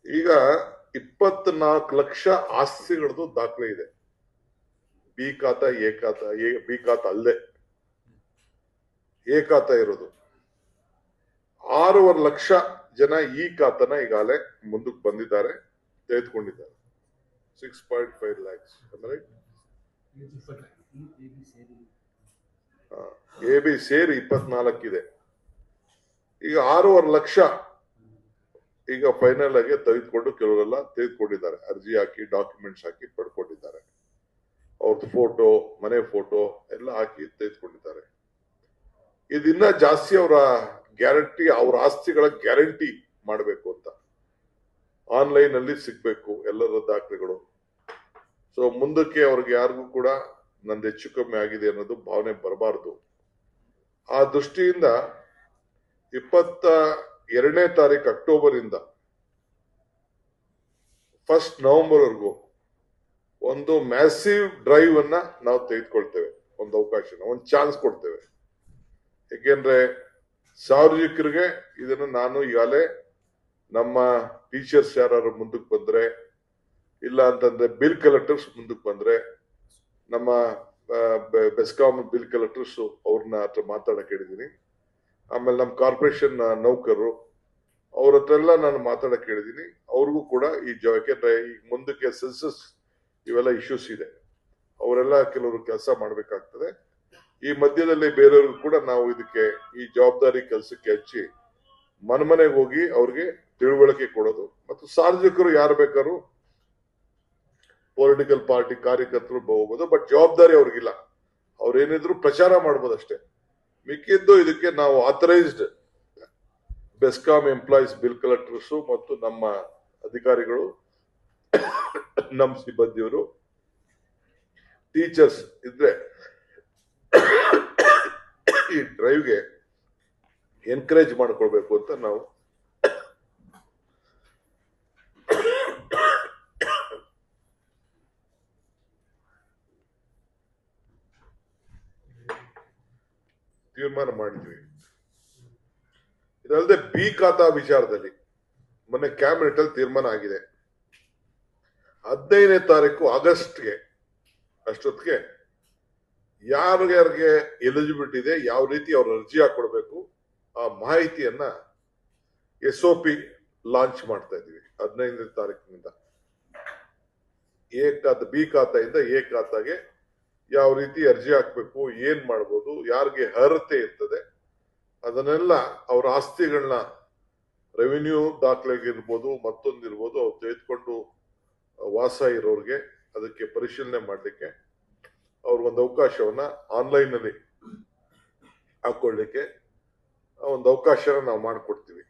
ಈಗ 24 ಲಕ್ಷ ಆಸ್ತಿಗಳದ್ದು ದಾಖಲೆ ಇದೆ. ಬಿ ಖಾತಾ ಎ ಖಾತಾ ಬಿ ಖಾತಾ ಅಲ್ಲದೆ ಎ ಖಾತಾ ಇರೋದು 6.5 ಲಕ್ಷ ಜನ ಈ ಖಾತಾನ ಈಗಾಗಲೇ ಮುಂದಕ್ಕೆ ಬಂದಿದ್ದಾರೆ, ತೆಗೆದುಕೊಂಡಿದ್ದಾರೆ. 6.5 lakhs ಅಂದ್ರೆ ಎ ಬಿ ಸೇರಿ 24 ಇದೆ. ಈಗ 6.5 ಲಕ್ಷ ಈಗ ಫೈನಲ್ ಆಗಿ ತೆಗೆದುಕೊಂಡು ಕೆಲವರೆಲ್ಲ ತೆಗೆದುಕೊಂಡಿದ್ದಾರೆ, ಅರ್ಜಿ ಹಾಕಿ ಡಾಕ್ಯುಮೆಂಟ್ಸ್ ಹಾಕಿ ಪಡ್ಕೊಂಡಿದ್ದಾರೆ. ಅವ್ರದ್ದು ಫೋಟೋ, ಮನೆ ಫೋಟೋ ಎಲ್ಲ ಹಾಕಿ ತೆಗೆದುಕೊಂಡಿದ್ದಾರೆ. ಇದಿನ್ನ ಜಾಸ್ತಿ ಅವರ ಗ್ಯಾರಂಟಿ, ಅವ್ರ ಆಸ್ತಿಗಳ ಗ್ಯಾರಂಟಿ ಮಾಡಬೇಕು ಅಂತ ಆನ್ಲೈನ್ ಅಲ್ಲಿ ಸಿಗ್ಬೇಕು ಎಲ್ಲರ ದಾಖಲೆಗಳು. ಸೊ ಮುಂದಕ್ಕೆ ಅವ್ರಿಗೆ ಯಾರಿಗೂ ಕೂಡ ನಂದು ಹೆಚ್ಚು ಕಮ್ಮಿ ಆಗಿದೆ ಅನ್ನೋದು ಭಾವನೆ ಬರಬಾರದು. ಆ ದೃಷ್ಟಿಯಿಂದ 22ನೇ ತಾರೀಕು ಅಕ್ಟೋಬರ್ ಇಂದ 1 ನವೆಂಬರ್ ವರೆಗೂ ಒಂದು ಮ್ಯಾಸಿವ್ ಡ್ರೈವ್ ಅನ್ನ ನಾವು ತೆಗೆದುಕೊಳ್ತೇವೆ. ಒಂದು ಅವಕಾಶನ, ಒಂದು ಚಾನ್ಸ್ ಕೊಡ್ತೇವೆ. ಯಾಕೆಂದ್ರೆ ಸಾರ್ವಜನಿಕರಿಗೆ ಇದನ್ನು ನಾನು ಈಗಾಗಲೇ ನಮ್ಮ ಟೀಚರ್ಸ್ ಯಾರು ಮುಂದಕ್ಕೆ ಬಂದ್ರೆ, ಇಲ್ಲ ಅಂತಂದ್ರೆ ಬಿಲ್ ಕಲೆಕ್ಟರ್ಸ್ ಮುಂದಕ್ಕೆ ಬಂದ್ರೆ, ನಮ್ಮ ಬೆಸ್ಕಾಂ ಬಿಲ್ ಕಲೆಕ್ಟರ್ಸ್ ಅವ್ರನ್ನ ಹತ್ರ ಮಾತಾಡಕ್ ಹೇಳಿದೀನಿ. ಆಮೇಲೆ ನಮ್ಮ ಕಾರ್ಪೊರೇಷನ್ ನೌಕರರು ಅವ್ರ ಹತ್ರ ಎಲ್ಲ ನಾನು ಮಾತಾಡಕ್ ಹೇಳಿದೀನಿ. ಅವ್ರಿಗೂ ಕೂಡ ಯಾಕೆಂದ್ರೆ ಈಗ ಮುಂದಕ್ಕೆ ಸೆನ್ಸಸ್ ಇವೆಲ್ಲ ಇಶ್ಯೂಸ್ ಇದೆ, ಅವರೆಲ್ಲ ಕೆಲವರು ಕೆಲಸ ಮಾಡ್ಬೇಕಾಗ್ತದೆ. ಈ ಮಧ್ಯದಲ್ಲಿ ಬೇರೆಯವ್ರಿಗೂ ಕೂಡ ನಾವು ಇದಕ್ಕೆ ಈ ಜವಾಬ್ದಾರಿ ಕೆಲಸಕ್ಕೆ ಹಚ್ಚಿ ಮನೆಗೆ ಹೋಗಿ ಅವ್ರಿಗೆ ತಿಳುವಳಿಕೆ ಕೊಡೋದು. ಮತ್ತು ಸಾರ್ವಜನಿಕರು ಯಾರು ಬೇಕಾದ್ರೂ ಪೊಲಿಟಿಕಲ್ ಪಾರ್ಟಿ ಕಾರ್ಯಕರ್ತರು ಹೋಗ್ಬೋದು, ಬಟ್ ಜವಾಬ್ದಾರಿ ಅವ್ರಿಗಿಲ್ಲ. ಅವ್ರೇನಿದ್ರು ಪ್ರಚಾರ ಮಾಡ್ಬೋದು ಅಷ್ಟೇ. ಮಿಕ್ಕಿದ್ದು ಇದಕ್ಕೆ ನಾವು authorised BESCOM employees, bill collectors ಮತ್ತು ನಮ್ಮ ಅಧಿಕಾರಿಗಳು, ನಮ್ಮ ಸಿಬ್ಬಂದಿಯವರು, ಟೀಚರ್ಸ್ ಇದ್ರೆ ಈ ಡ್ರೈವ್ಗೆ ಎನ್ಕರೇಜ್ ಮಾಡ್ಕೊಳ್ಬೇಕು ಅಂತ ನಾವು ತೀರ್ಮಾನ ಮಾಡಿದ್ವಿ. ಇದಲ್ಲದೆ ಬಿ ಖಾತಾ ವಿಚಾರದಲ್ಲಿ ಮೊನ್ನೆ ಕ್ಯಾಬಿನೆಟ್ ಅಲ್ಲಿ ತೀರ್ಮಾನ ಆಗಿದೆ. 15ನೇ ತಾರೀಕು ಆಗಸ್ಟ್ಗೆ ಅಷ್ಟೊತ್ತಿಗೆ ಯಾರ್ಯಾರಿಗೆ ಎಲಿಜಿಬಿಲಿಟಿ ಇದೆ, ಯಾವ ರೀತಿ ಅವ್ರ ಅರ್ಜಿ ಹಾಕೊಡ್ಬೇಕು, ಆ ಮಾಹಿತಿಯನ್ನ SOP ಲಾಂಚ್ ಮಾಡ್ತಾ ಇದೀವಿ. 15ನೇ ತಾರೀಕಿನಿಂದ ಬಿ ಖಾತೆಯಿಂದ ಎ ಖಾತಾಗೆ ಯಾವ ರೀತಿ ಅರ್ಜಿ ಹಾಕ್ಬೇಕು, ಏನ್ ಮಾಡ್ಬೋದು, ಯಾರಿಗೆ ಅರ್ಹತೆ ಇರ್ತದೆ, ಅದನ್ನೆಲ್ಲ ಅವ್ರ ಆಸ್ತಿಗಳನ್ನ ರೆವಿನ್ಯೂ ದಾಖಲೆಗಿರ್ಬೋದು, ಮತ್ತೊಂದಿರ್ಬೋದು, ಅವ್ರು ತೆಗೆದುಕೊಂಡು ವಾಸ ಇರೋರಿಗೆ ಅದಕ್ಕೆ ಪರಿಶೀಲನೆ ಮಾಡಲಿಕ್ಕೆ ಅವ್ರಿಗೊಂದು ಅವಕಾಶವನ್ನ ಆನ್ಲೈನ್ ಅಲ್ಲಿ ಹಾಕೊಳ್ಳಿಕ್ಕೆ ಒಂದು ಅವಕಾಶನ ನಾವು ಮಾಡಿಕೊಡ್ತೀವಿ.